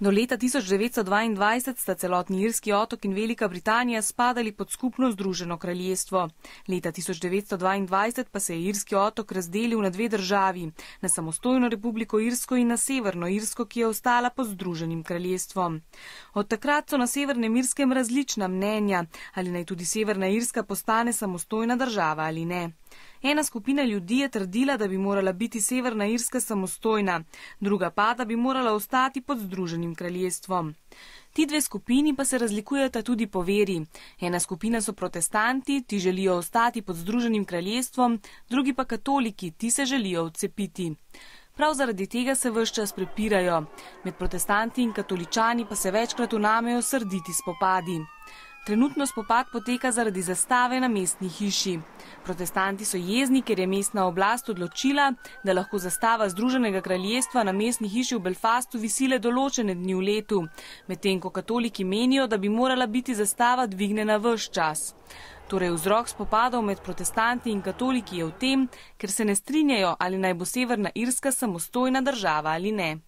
Do leta 1922 sta celotni Irski otok in Velika Britanija spadali pod skupno Združeno kraljestvo. Leta 1922 pa se je Irski otok razdelil na dve državi, na samostojno Republiko Irsko in na Severno Irsko, ki je ostala pod Združenim kraljestvom. Od takrat so na Severnem Irskem različna mnenja, ali naj tudi Severna Irska postane samostojna država ali ne. Ena skupina ljudi je trdila, da bi morala biti Severna Irska samostojna, druga pa, da bi morala ostati pod Združenim kraljestvom. Ti dve skupini pa se razlikujeta tudi po veri. Ena skupina so protestanti, ti želijo ostati pod Združenim kraljestvom, drugi pa katoliki, ti se želijo odcepiti. Prav zaradi tega se ves čas prepirajo. Med protestanti in katoličani pa se večkrat vnamejo srditi spopadi. Trenutno spopad poteka zaradi zastave na mestni hiši. Protestanti so jezni, ker je mestna oblast odločila, da lahko zastava Združenega kraljestva na mestni hiši v Belfastu visi le določene dni v letu, medtem ko katoliki menijo, da bi morala biti zastava dvignjena ves čas. Torej vzrok spopadov med protestanti in katoliki je v tem, ker se ne strinjajo, ali naj bo Severna Irska samostojna država ali ne.